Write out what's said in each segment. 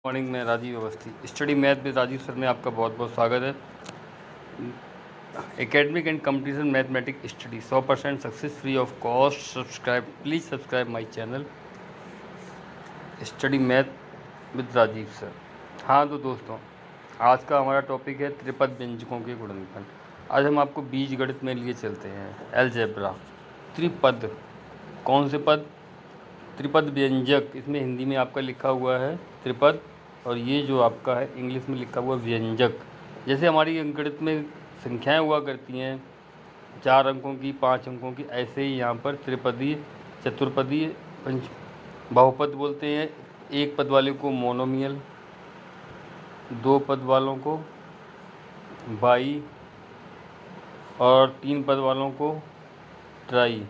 Morning में Rajeev Awasthi study math with Rajeev sir में आपका बहुत बहुत स्वागत है। Academic and competition mathematics study 100% success free of cost. Please subscribe my channel study math with Rajeev sir. हाँ तो दोस्तों, आज का हमारा टॉपिक है त्रिपद व्यंजकों के गुणनफल। आज हम आपको बीजगणित में लिए चलते हैं। अलजेब्रा, त्रिपद, कौन से पद? त्रिपद व्यंजक। इसमें हिंदी में आपका लिखा हुआ है त्रिपद, और ये जो आपका है इंग्लिश में लिखा हुआ व्यंजक। जैसे हमारी अंकगणित में संख्याएं हुआ करती हैं 4 अंकों की, 5 अंकों की, ऐसे ही यहाँ पर त्रिपदीय, चतुर्पदीय, पंच बहुपद बोलते हैं। एक पद वाले को मोनोमियल, 2 पद वालों को बाई, और 3 पद वालों को ट्राई।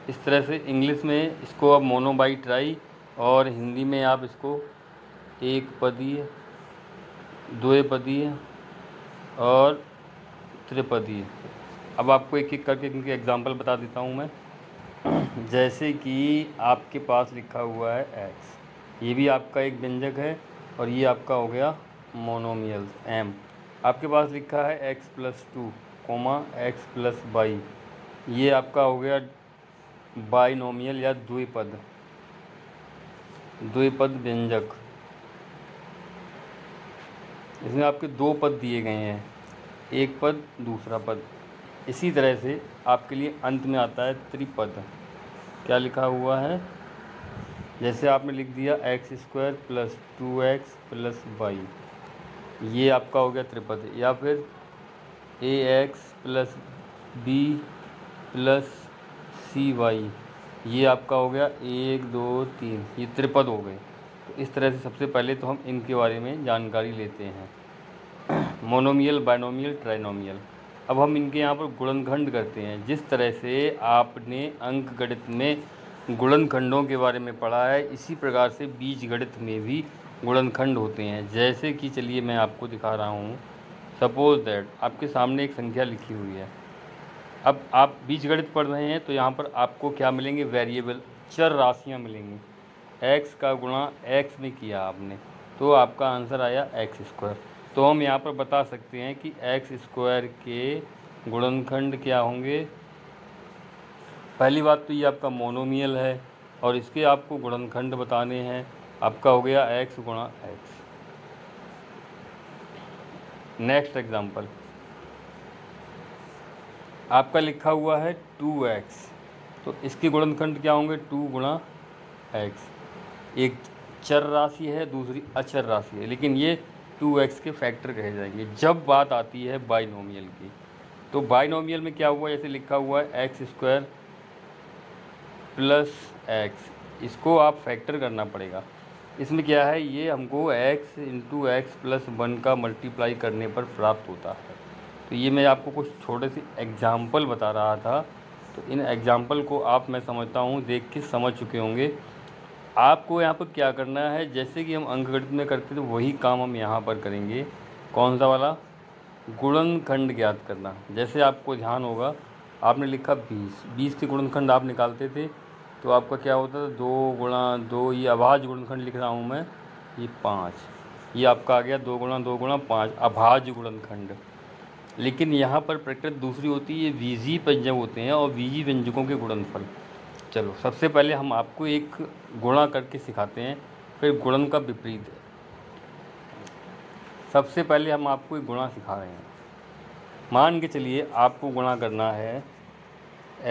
इस तरह से इंग्लिश में इसको आप मोनो, बाई, ट्राई, और हिंदी में आप इसको एक पदीय, द्विपदीय और त्रिपदीय। अब आपको एक एक करके इनके एग्जाम्पल बता देता हूँ मैं। जैसे कि आपके पास लिखा हुआ है एक्स, ये भी आपका एक व्यंजक है, और ये आपका हो गया मोनोमियल एम। आपके पास लिखा है x plus 2 comma x plus y, ये आपका हो गया बाइनोमियल या द्विपद व्यंजक। इसमें आपके 2 पद दिए गए हैं, एक पद दूसरा पद। इसी तरह से आपके लिए अंत में आता है त्रिपद। क्या लिखा हुआ है? जैसे आपने लिख दिया x square plus 2x plus y, ये आपका हो गया त्रिपद। या फिर a x plus b plus c y, ये आपका हो गया 1 2 3, ये त्रिपद हो गए। तो इस तरह से सबसे पहले तो हम इनके बारे में जानकारी लेते हैं। Monomial, binomial, trinomial. अब हम इनके यहाँ पर गुणनखंड करते हैं। जिस तरह से आपने अंकगणित में गुणनखंडों के बारे में पढ़ा है, इसी प्रकार से बीजगणित में भी गुणनखंड होते हैं। जैसे कि चलिए मैं आपको दिखा रहा हूँ। सपोज दैट आपके सामने एक संख्या लिखी हुई है। अब आप बीजगणित पढ़ रहे हैं तो यहाँ पर आपको क्या मिलेंगे? वेरिएबल, चर राशियाँ मिलेंगी। एक्स का गुणा एक्स में किया आपने, तो आपका आंसर आया एक्स स्क्वायर। तो हम यहाँ पर बता सकते हैं कि एक्स स्क्वायर के गुणनखंड क्या होंगे। पहली बात तो ये आपका मोनोमियल है, और इसके आपको गुणनखंड बताने हैं। आपका हो गया एक्स गुणा एक्स। नेक्स्ट एग्जांपल आपका लिखा हुआ है 2x, तो इसके गुणनखंड क्या होंगे? 2 गुणा एक्स। एक चर राशि है, दूसरी अचर राशि है, लेकिन ये 2x के फैक्टर कहे जाएंगे। जब बात आती है बाइनोमियल की, तो बाइनोमियल में क्या हुआ? जैसे लिखा हुआ है एक्स स्क्वायर प्लस एक्स, इसको आप फैक्टर करना पड़ेगा। इसमें क्या है? ये हमको x इंटू एक्स प्लस 1 का मल्टीप्लाई करने पर प्राप्त होता है। तो ये मैं आपको कुछ छोटे से एग्जाम्पल बता रहा था, तो इन एग्जाम्पल को आप, मैं समझता हूँ, देख के समझ चुके होंगे। आपको यहाँ पर क्या करना है? जैसे कि हम अंकगणित में करते थे वही काम हम यहाँ पर करेंगे। कौन सा वाला? गुणनखंड ज्ञात करना। जैसे आपको ध्यान होगा, आपने लिखा 20 के गुणनखंड आप निकालते थे, तो आपका क्या होता था? 2 गुणा 2, ये अभाज्य गुणनखंड लिख रहा हूँ मैं, ये 5, ये आपका आ गया 2 गुणा 2 गुणा 5 अभाज्य गुणनखंड। लेकिन यहाँ पर प्रकृति दूसरी होती है, ये बीजीय व्यंजक होते हैं, और बीजीय व्यंजकों के गुणनफल। चलो सबसे पहले हम आपको एक गुणा करके सिखाते हैं, फिर गुणन का विपरीत है। सबसे पहले हम आपको एक गुणा सिखा रहे हैं। मान के चलिए आपको गुणा करना है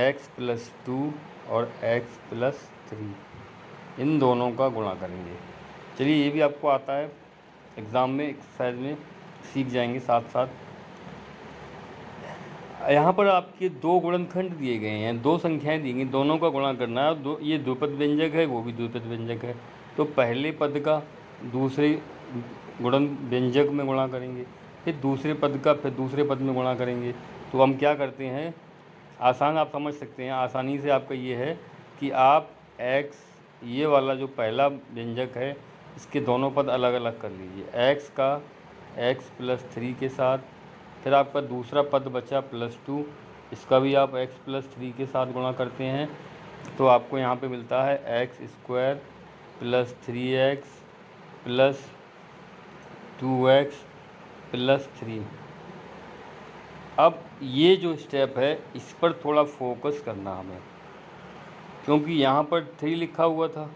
x प्लस 2 और x प्लस 3, इन दोनों का गुणा करेंगे। चलिए ये भी आपको आता है, एग्ज़ाम में एक्सरसाइज में सीख जाएंगे साथ साथ। यहाँ पर आपके 2 गुणनखंड दिए गए हैं, 2 संख्याएं दी गई, दोनों का गुणा करना है। दो, ये द्विपद व्यंजक है, वो भी द्विपद व्यंजक है, तो पहले पद का दूसरे गुणन व्यंजक में गुणा करेंगे, फिर दूसरे पद का फिर दूसरे पद में गुणा करेंगे। तो हम क्या करते हैं, आसान आप समझ सकते हैं, आसानी से आपका ये है कि आप x, ये वाला जो पहला व्यंजक है, इसके दोनों पद अलग अलग कर लीजिए। x का x प्लस 3 के साथ, फिर आपका दूसरा पद बचा प्लस 2, इसका भी आप x प्लस 3 के साथ गुणा करते हैं, तो आपको यहाँ पे मिलता है x square plus 3x plus 2x plus 3। अब ये जो स्टेप है इस पर थोड़ा फोकस करना हमें, क्योंकि यहाँ पर 3 लिखा हुआ था,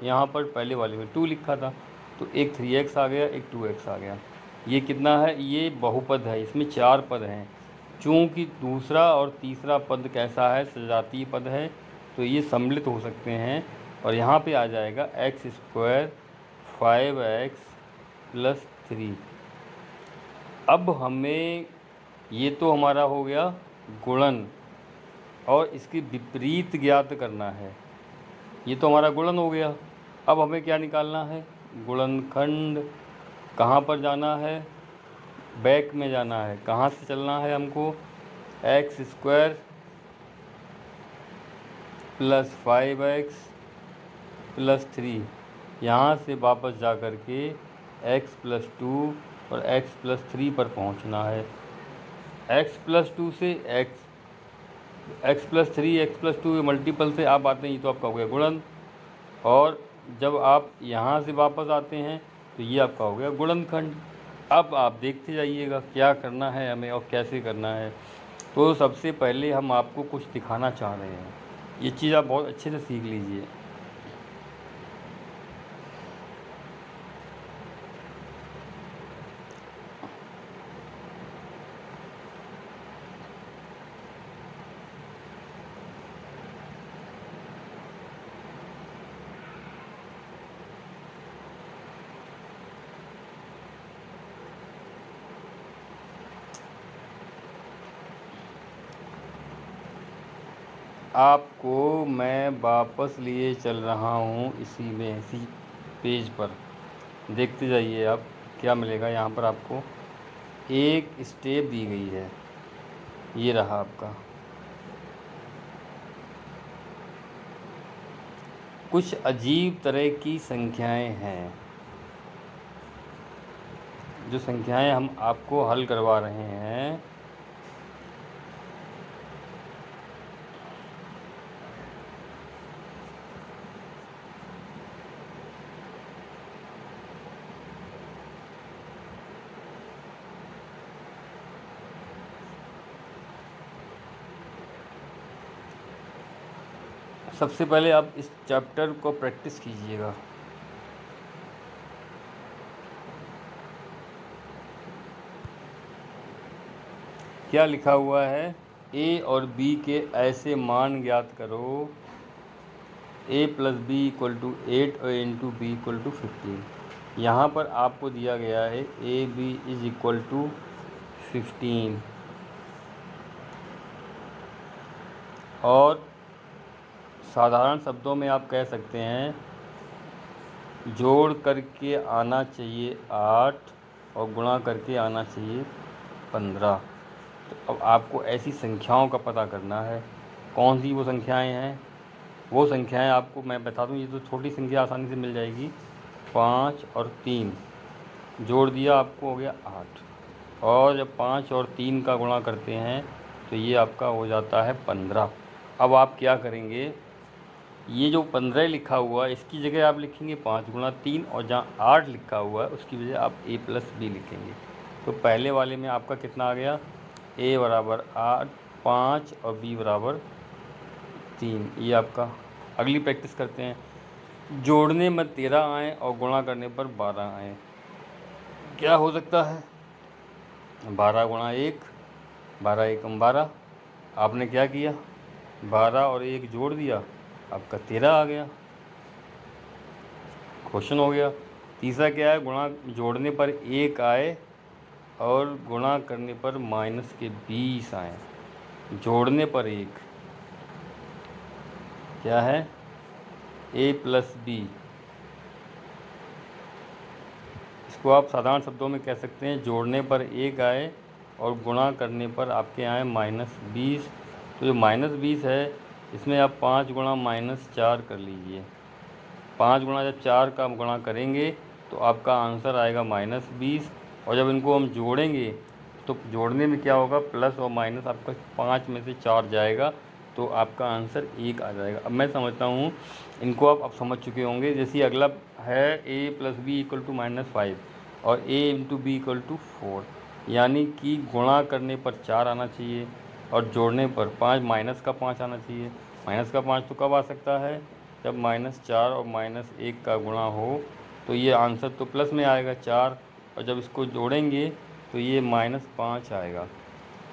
यहाँ पर पहले वाले में 2 लिखा था, तो एक 3x आ गया, एक 2x आ गया। ये कितना है? ये बहुपद है, इसमें 4 पद हैं। चूँकि दूसरा और तीसरा पद कैसा है? सजातीय पद है, तो ये सम्मिलित हो सकते हैं और यहाँ पे आ जाएगा x² 5x प्लस 3। अब हमें ये तो हमारा हो गया गुणन और इसकी विपरीत ज्ञात करना है। ये तो हमारा गुणन हो गया। अब हमें क्या निकालना है? गुणनखंड। कहाँ पर जाना है? बैक में जाना है। कहाँ से चलना है हमको? x² प्लस 5x प्लस 3, यहाँ से वापस जा कर के x प्लस 2 और x प्लस 3 पर पहुँचना है। x प्लस 2 से x plus 3 x plus 2 multiple से आप आते हैं, ये तो आपका हो गया गुणन। और जब आप यहाँ से वापस आते हैं तो ये आपका हो गया गुणनखंड। अब आप देखते जाइएगा क्या करना है हमें और कैसे करना है। तो सबसे पहले हम आपको कुछ दिखाना चाह रहे हैं, ये चीज़ आप बहुत अच्छे से सीख लीजिए। आपको मैं वापस लिए चल रहा हूँ इसी पेज पर। देखते जाइए आप क्या मिलेगा। यहाँ पर आपको एक स्टेप दी गई है, ये रहा आपका। कुछ अजीब तरह की संख्याएं हैं, जो संख्याएं हम आपको हल करवा रहे हैं। सबसे पहले आप इस चैप्टर को प्रैक्टिस कीजिएगा। क्या लिखा हुआ है? a और b के ऐसे मान ज्ञात करो, a plus b equal to 8 और इंटू बी इक्वल टू 15। यहाँ पर आपको दिया गया है a b is equal to 15 और साधारण शब्दों में आप कह सकते हैं जोड़ करके आना चाहिए 8 और गुणा करके आना चाहिए 15। तो अब आपको ऐसी संख्याओं का पता करना है। कौन सी वो संख्याएं हैं? वो संख्याएं आपको मैं बता दूं, ये तो छोटी संख्या आसानी से मिल जाएगी। 5 और 3 जोड़ दिया, आपको हो गया 8। और जब 5 और 3 का गुणा करते हैं तो ये आपका हो जाता है 15। अब आप क्या करेंगे? ये जो 15 लिखा हुआ है इसकी जगह आप लिखेंगे 5 गुणा 3, और जहाँ 8 लिखा हुआ है उसकी वजह आप a प्लस बी लिखेंगे। तो पहले वाले में आपका कितना आ गया? a बराबर 8 5 और b बराबर 3। ये आपका। अगली प्रैक्टिस करते हैं। जोड़ने में 13 आए और गुणा करने पर 12 आए, क्या हो सकता है? 12 गुणा 1, 12 एकम 12। आपने क्या किया? 12 और 1 जोड़ दिया, आपका 13 आ गया। क्वेश्चन हो गया। तीसरा क्या है? गुणा जोड़ने पर 1 आए और गुणा करने पर माइनस के 20 आए। जोड़ने पर 1 क्या है? a plus b. इसको आप साधारण शब्दों में कह सकते हैं जोड़ने पर 1 आए और गुणा करने पर आपके आए -20। तो जो -20 है इसमें आप 5 गुणा -4 कर लीजिए। 5 गुणा जब 4 का गुणा करेंगे तो आपका आंसर आएगा -20। और जब इनको हम जोड़ेंगे तो जोड़ने में क्या होगा? प्लस और माइनस आपका 5 में से 4 जाएगा, तो आपका आंसर 1 आ जाएगा। अब मैं समझता हूँ इनको आप अब समझ चुके होंगे। जैसे अगला है a plus b equal to -5। और a into b equal to 4, यानी कि गुणा करने पर 4 आना चाहिए और जोड़ने पर 5, माइनस का 5 आना चाहिए। माइनस का 5 तो कब आ सकता है, जब -4 और -1 का गुणा हो, तो ये आंसर तो प्लस में आएगा 4, और जब इसको जोड़ेंगे तो ये -5 आएगा।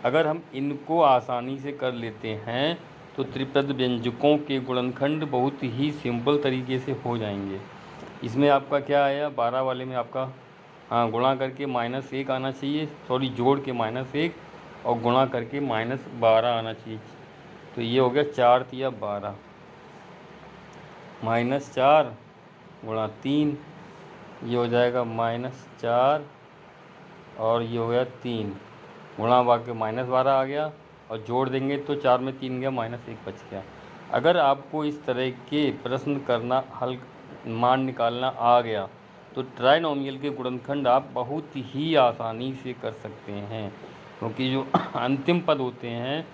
अगर हम इनको आसानी से कर लेते हैं तो त्रिपद व्यंजकों के गुणनखंड बहुत ही सिंपल तरीके से हो जाएंगे। इसमें आपका क्या आया, 12 वाले में आपका गुणा करके -1 आना चाहिए, सॉरी जोड़ के -1 और गुणा करके -12 आना चाहिए। तो ये हो गया 4 तिया 12, -4 गुणा 3, ये हो जाएगा -4 और ये हो गया 3 गुणा वाके -12 आ गया, और जोड़ देंगे तो 4 में 3 गया, -1 बच गया। अगर आपको इस तरह के प्रश्न करना, हल मान निकालना आ गया तो ट्राइनोमियल के गुणनखंड आप बहुत ही आसानी से कर सकते हैं, क्योंकि जो अंतिम पद होते हैं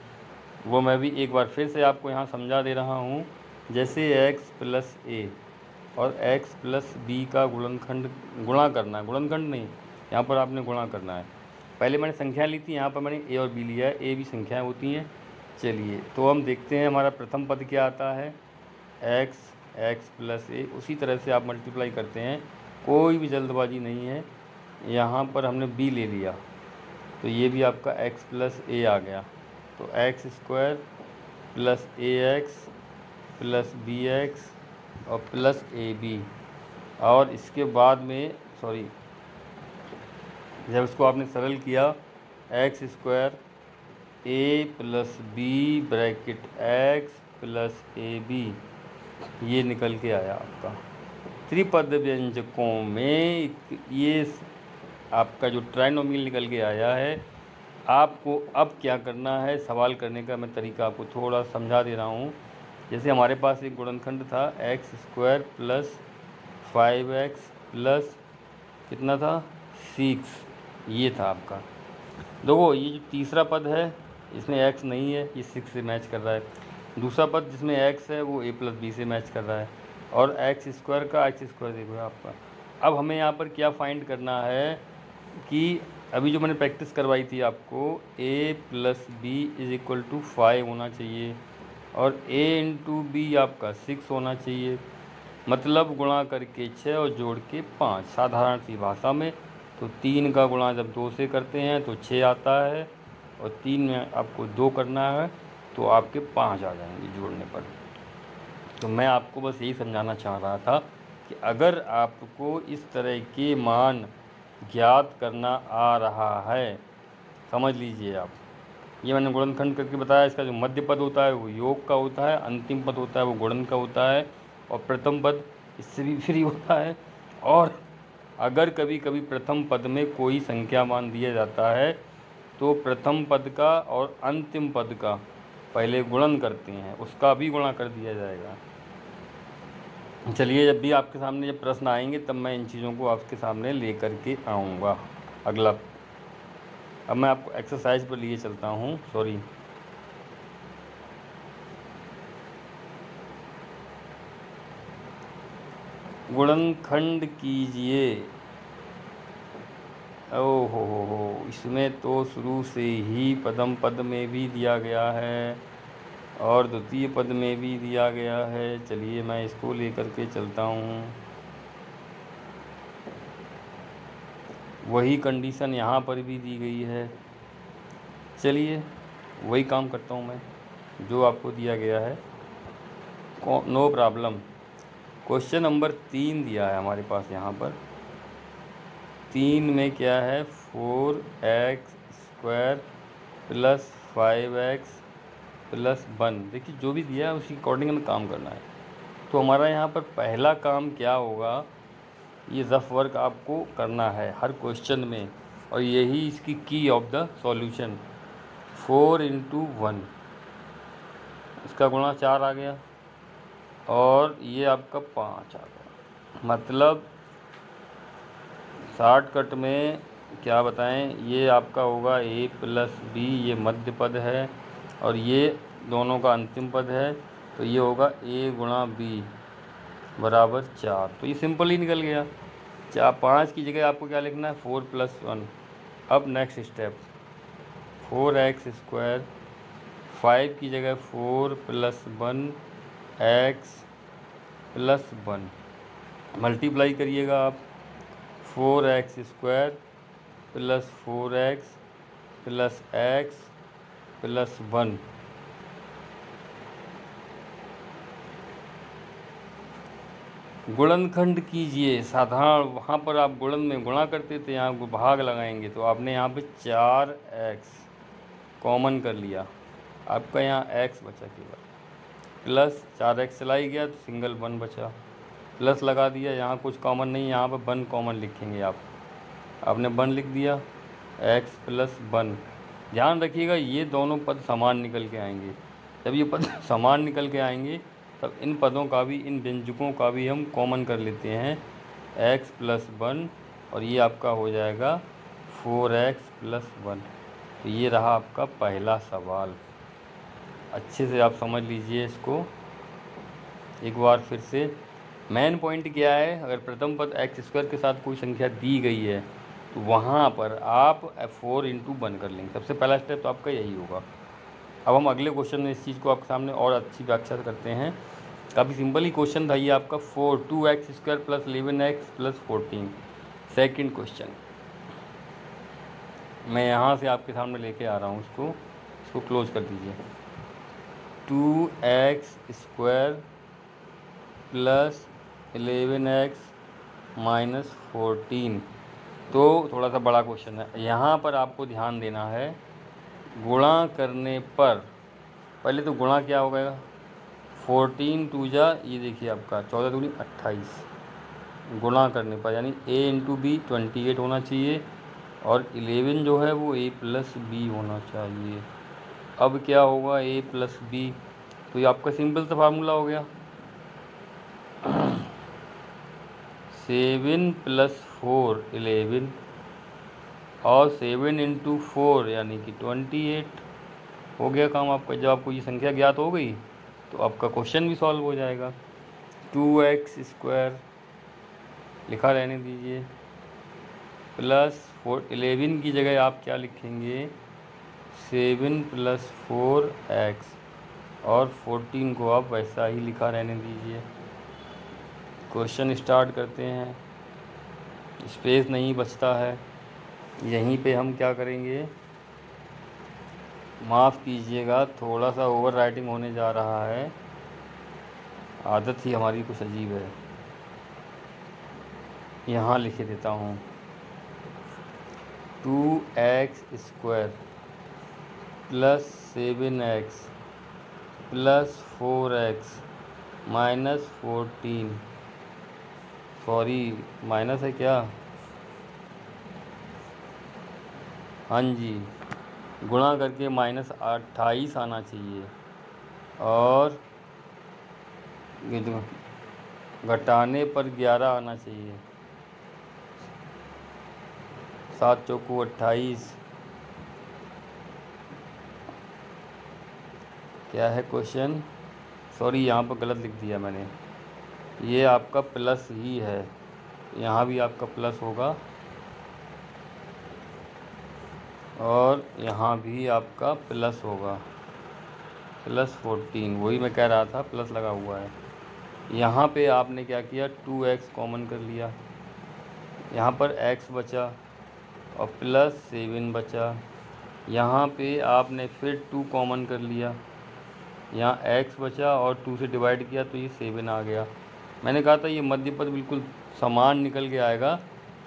वो मैं भी एक बार फिर से आपको यहाँ समझा दे रहा हूँ। जैसे x प्लस a और x प्लस b का गुणनखंड गुणा करना है, गुणनखंड नहीं, यहाँ पर आपने गुणा करना है। पहले मैंने संख्या ली थी, यहाँ पर मैंने a और b लिया है, a भी संख्याएँ होती हैं। चलिए तो हम देखते हैं हमारा प्रथम पद क्या आता है, x प्लस a। उसी तरह से आप मल्टीप्लाई करते हैं, कोई भी जल्दबाजी नहीं है। यहाँ पर हमने b ले लिया तो ये भी आपका x प्लस a आ गया, तो x square plus ax plus bx और प्लस ab, और इसके बाद में सॉरी जब इसको आपने सरल किया, x square a plus b bracket x plus ab, ये निकल के आया आपका। त्रिपद व्यंजकों में ये आपका जो ट्राइनोमियल निकल के आया है। आपको अब क्या करना है, सवाल करने का मैं तरीका आपको थोड़ा समझा दे रहा हूँ। जैसे हमारे पास एक गुणनखंड था x square plus 5x plus कितना था 6, ये था आपका। देखो ये जो तीसरा पद है इसमें x नहीं है, ये 6 से मैच कर रहा है। दूसरा पद जिसमें x है वो a प्लस बी से मैच कर रहा है, और एक्स स्क्वायर का एक्स स्क्वायर देखो आपका। अब हमें यहाँ पर क्या फाइंड करना है कि अभी जो मैंने प्रैक्टिस करवाई थी आपको, a plus b is equal to 5 होना चाहिए और a इंटू बी आपका 6 होना चाहिए, मतलब गुणा करके 6 और जोड़ के 5। साधारण सी भाषा में तो 3 का गुणा जब 2 से करते हैं तो 6 आता है, और 3 में आपको 2 करना है तो आपके 5 आ जाएंगे जोड़ने पर। तो मैं आपको बस यही समझाना चाह रहा था कि अगर आपको इस तरह के मान ज्ञात करना आ रहा है, समझ लीजिए आप, ये मैंने गुणनखंड करके बताया। इसका जो मध्य पद होता है वो योग का होता है, अंतिम पद होता है वो गुणन का होता है, और प्रथम पद इससे भी फ्री होता है। और अगर कभी कभी प्रथम पद में कोई संख्या मान दिया जाता है तो प्रथम पद का और अंतिम पद का पहले गुणन करते हैं, उसका भी गुणा कर दिया जाएगा। चलिए, जब भी आपके सामने जब प्रश्न आएंगे तब मैं इन चीज़ों को आपके सामने लेकर के आऊँगा। अगला, अब मैं आपको एक्सरसाइज पर लिए चलता हूँ, सॉरी गुणनखंड कीजिए। ओहो हो, इसमें तो शुरू से ही प्रथम पद में भी दिया गया है और द्वितीय पद में भी दिया गया है। चलिए मैं इसको लेकर के चलता हूँ, वही कंडीशन यहाँ पर भी दी गई है। चलिए वही काम करता हूँ मैं जो आपको दिया गया है, नो प्रॉब्लम। क्वेश्चन नंबर 3 दिया है हमारे पास यहाँ पर। 3 में क्या है, 4x square plus 5x plus 1। देखिए जो भी दिया है उसकी अकॉर्डिंग हमें काम करना है। तो हमारा यहाँ पर पहला काम क्या होगा, ये रफ वर्क आपको करना है हर क्वेश्चन में, और यही इसकी की ऑफ द सॉल्यूशन। 4 इंटू 1, इसका गुणा 4 आ गया, और ये आपका 5 आ गया। मतलब शॉर्टकट में क्या बताएं, ये आपका होगा a प्लस बी, ये मध्य पद है, और ये दोनों का अंतिम पद है, तो ये होगा a गुणा b बराबर 4। तो ये सिंपल ही निकल गया। 5 की जगह आपको क्या लिखना है 4 + 1। अब नेक्स्ट स्टेप 4x², 5 की जगह 4 + 1 x + 1 मल्टीप्लाई करिएगा आप 4x² + 4x + x + 1 गुणनखंड कीजिए। साधारण वहाँ पर आप गुणन में गुणा करते थे, यहाँ भाग लगाएंगे तो आपने यहाँ पे 4x कॉमन कर लिया, आपका यहाँ x बचा केवल, प्लस 4x चला ही गया तो सिंगल 1 बचा, प्लस लगा दिया, यहाँ कुछ कॉमन नहीं, यहाँ पे 1 कॉमन लिखेंगे आपने 1 लिख दिया, x + 1। ध्यान रखिएगा ये दोनों पद समान निकल के आएंगे। जब ये पद समान निकल के आएंगे तब इन पदों का भी, इन व्यंजकों का भी हम कॉमन कर लेते हैं, x + 1 और ये आपका हो जाएगा 4x + 1। तो ये रहा आपका पहला सवाल। अच्छे से आप समझ लीजिए इसको एक बार फिर से। मेन पॉइंट क्या है, अगर प्रथम पद x² के साथ कोई संख्या दी गई है तो वहाँ पर आप 4 × 1 कर लेंगे। सबसे पहला स्टेप तो आपका यही होगा। अब हम अगले क्वेश्चन में इस चीज़ को आपके सामने और अच्छी व्याख्या करते हैं। काफ़ी सिंपल ही क्वेश्चन था ये आपका 2x² + 11x + 14। सेकंड क्वेश्चन मैं यहाँ से आपके सामने लेके आ रहा हूँ, इसको क्लोज कर दीजिए। 2x² + 11x - 14। तो थोड़ा सा बड़ा क्वेश्चन है, यहाँ पर आपको ध्यान देना है। गुणा करने पर पहले तो गुणा क्या हो गया, 14 × 2 ये देखिए आपका 14 दूनी 28 गुणा करने पर, यानी a × b 28 होना चाहिए और 11 जो है वो a + b होना चाहिए। अब क्या होगा a + b, तो ये आपका सिंपल सा फार्मूला हो गया 7 + 4 11 और 7 × 4 यानी कि 28 हो गया काम आपका। जब आपको ये संख्या ज्ञात हो गई तो आपका क्वेश्चन भी सॉल्व हो जाएगा। 2x² लिखा रहने दीजिए प्लस 11 की जगह आप क्या लिखेंगे 7 + 4x और 14 को आप वैसा ही लिखा रहने दीजिए। क्वेश्चन स्टार्ट करते हैं, स्पेस नहीं बचता है। यहीं पे हम क्या करेंगे, माफ़ कीजिएगा थोड़ा सा ओवर राइटिंग होने जा रहा है, आदत ही हमारी कुछ अजीब है। यहाँ लिख देता हूँ 2x² + 7x + 4x - 14, sorry minus है क्या, हाँ जी, गुणा करके -28 आना चाहिए और घटाने पर 11 आना चाहिए। 7 चौको 28, क्या है क्वेश्चन, सॉरी यहाँ पर गलत लिख दिया मैंने, ये आपका प्लस ही है, यहाँ भी आपका प्लस होगा और यहाँ भी आपका प्लस होगा, +14, वही मैं कह रहा था प्लस लगा हुआ है। यहाँ पे आपने क्या किया 2x कॉमन कर लिया, यहाँ पर x बचा और +7 बचा, यहाँ पे आपने फिर 2 कॉमन कर लिया, यहाँ x बचा और 2 से डिवाइड किया तो ये 7 आ गया। मैंने कहा था ये मध्य पद बिल्कुल समान निकल के आएगा,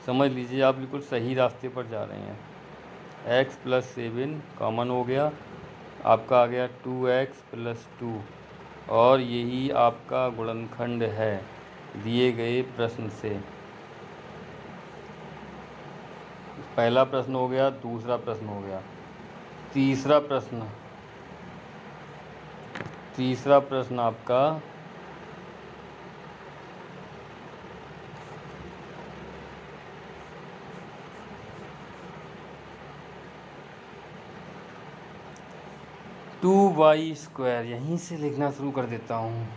समझ लीजिए आप बिल्कुल सही रास्ते पर जा रहे हैं। x + 7 कॉमन हो गया, आपका आ गया 2x + 2 और यही आपका गुणनखंड है दिए गए प्रश्न से। पहला प्रश्न हो गया, दूसरा प्रश्न हो गया, तीसरा प्रश्न आपका टू y², यहीं से लिखना शुरू कर देता हूँ,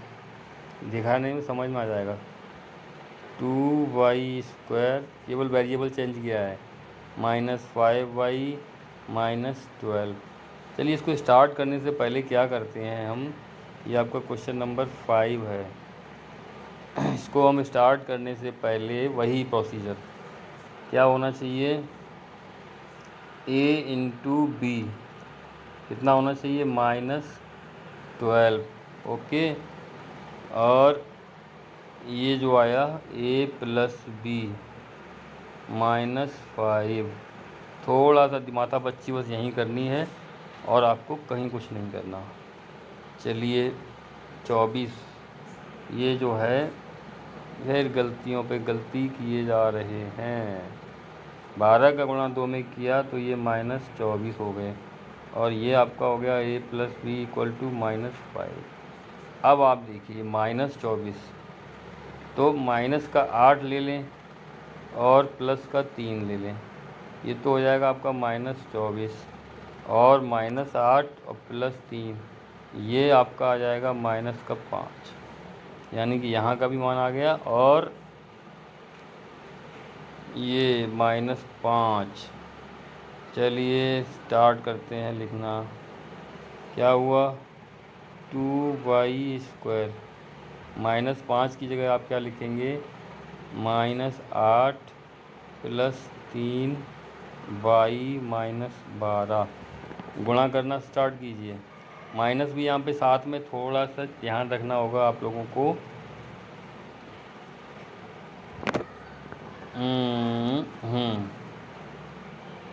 दिखाने में समझ में आ जाएगा। 2y² केवल वेरिएबल चेंज किया है, -5y -12। चलिए इसको स्टार्ट करने से पहले क्या करते हैं हम, ये आपका क्वेश्चन नंबर 5 है। इसको हम स्टार्ट करने से पहले वही प्रोसीजर क्या होना चाहिए, a इंटू बी कितना होना चाहिए, -12। ओके, और ये जो आया a प्लस बी -5। थोड़ा सा माथापच्ची बस यहीं करनी है और आपको कहीं कुछ नहीं करना। चलिए 24, ये जो है फिर गलतियों पे गलती किए जा रहे हैं। 12 का गुणा 2 में किया तो ये -24 हो गए, और ये आपका हो गया a plus b equal to -5। अब आप देखिए -24, तो माइनस का 8 ले लें और प्लस का 3 ले लें, ये तो हो जाएगा आपका -24, और -8 और +3 ये आपका आ जाएगा -5, यानी कि यहाँ का भी मान आ गया, और ये -5। चलिए स्टार्ट करते हैं लिखना। क्या हुआ, 2y², -5 की जगह आप क्या लिखेंगे, -8 + 3y -12। गुणा करना स्टार्ट कीजिए। माइनस भी यहाँ पे साथ में थोड़ा सा ध्यान रखना होगा आप लोगों को।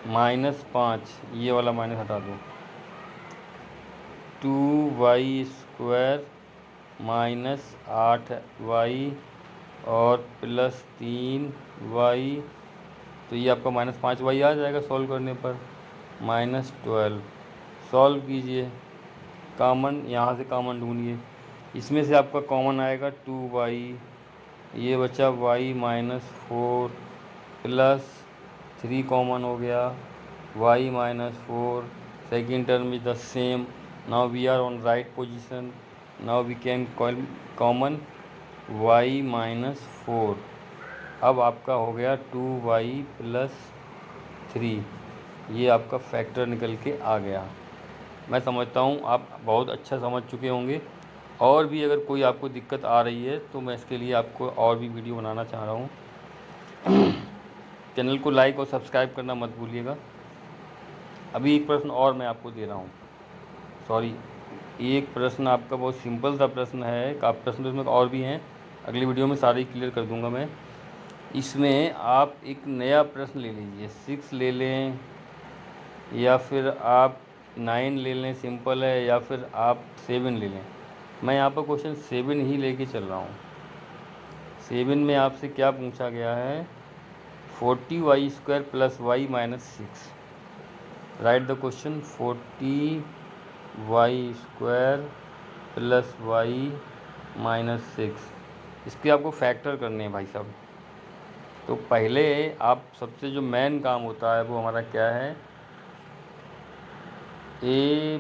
-5, ये वाला माइनस हटा दो। 2y² -8y और +3y, तो ये आपका -5y आ जाएगा सॉल्व करने पर। -12 सॉल्व कीजिए, कॉमन यहाँ से कॉमन ढूंढिए, इसमें से आपका कॉमन आएगा 2y, ये बचा y -4 +3 कॉमन हो गया y -4। Second term is the same, now we are on right position, now we can common y -4। अब आपका हो गया 2y + 3, ये आपका फैक्टर निकल के आ गया। मैं समझता हूँ आप बहुत अच्छा समझ चुके होंगे, और भी अगर कोई आपको दिक्कत आ रही है तो मैं इसके लिए आपको और भी वीडियो बनाना चाह रहा हूँ। चैनल को लाइक और सब्सक्राइब करना मत भूलिएगा। अभी एक प्रश्न और मैं आपको दे रहा हूँ, सॉरी, एक प्रश्न आपका बहुत सिंपल सा प्रश्न है, काफ़ी प्रश्न तो इसमें और भी हैं, अगली वीडियो में सारे क्लियर कर दूंगा मैं। इसमें आप एक नया प्रश्न ले लीजिए, 6 ले लें या फिर आप 9 ले लें, सिंपल है, या फिर आप 7 ले लें। मैं यहाँ पर क्वेश्चन 7 ही लेके चल रहा हूँ। 7 में आपसे क्या पूछा गया है, 40y² + y -6। Right the question, 40y² + y -6। इसके आपको फैक्टर करने हैं भाई साहब। तो पहले आप सबसे जो मेन काम होता है वो हमारा क्या है, a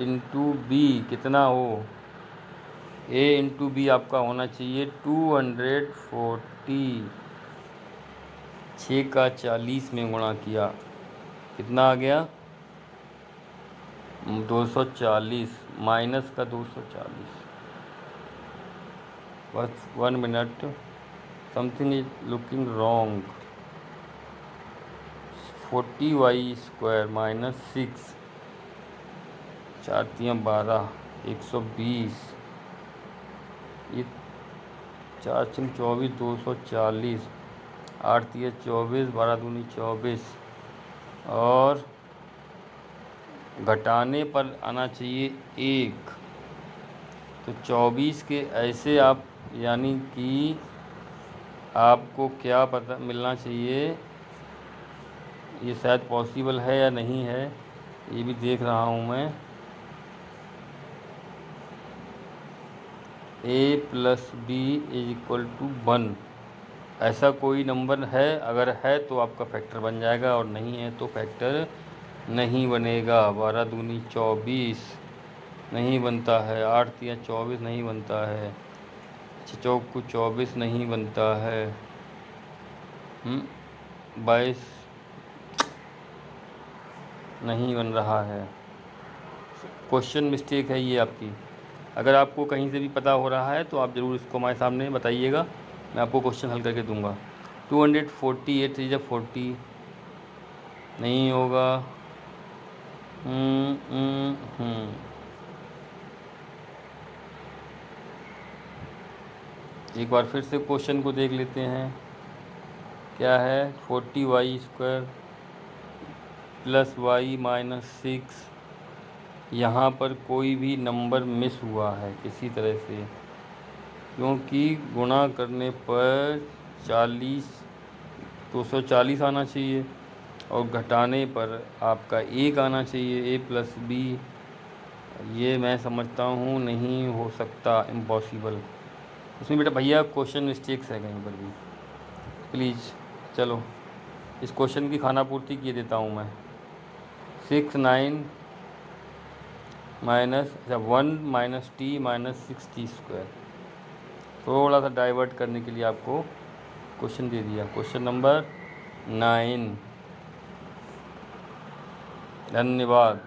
इंटू बी कितना हो, a इंटू बी आपका होना चाहिए 240। 6 का 40 में गुणा किया, कितना आ गया, 240 माइनस का 240। बस 1 minute, something is looking wrong. 40y² -6, 4 × 12, 120, ये 4 × 24, 240, 8 × 24, 12 दूनी 24, और घटाने पर आना चाहिए 1। तो 24 के ऐसे आप, यानी कि आपको क्या पता मिलना चाहिए, ये शायद पॉसिबल है या नहीं है, ये भी देख रहा हूँ मैं। a + b = 1, ऐसा कोई नंबर है, अगर है तो आपका फैक्टर बन जाएगा, और नहीं है तो फैक्टर नहीं बनेगा। 12 दूनी 24 नहीं बनता है, 8 × 24 नहीं बनता है, चौक को 24 नहीं बनता है। 22 नहीं बन रहा है। क्वेश्चन मिस्टेक है ये आपकी। अगर आपको कहीं से भी पता हो रहा है तो आप ज़रूर इसको हमारे सामने बताइएगा, मैं आपको क्वेश्चन हल करके दूंगा। 248 3 40 नहीं होगा। एक बार फिर से क्वेश्चन को देख लेते हैं। क्या है? 40y² plus y minus 6। यहाँ पर कोई भी नंबर मिस हुआ है किसी तरह से, क्योंकि गुणा करने पर 240 आना चाहिए और घटाने पर आपका 1 आना चाहिए, a+b। ये मैं समझता हूँ नहीं हो सकता, इम्पॉसिबल। इसमें बेटा भैया क्वेश्चन मिस्टेक्स है कहीं पर भी, प्लीज़। चलो इस क्वेश्चन की खाना पूर्ति किए देता हूँ मैं। 6 9 माइनस 1 - t - 6t²। थोड़ा सा डाइवर्ट करने के लिए आपको क्वेश्चन दे दिया। Question number 9। धन्यवाद।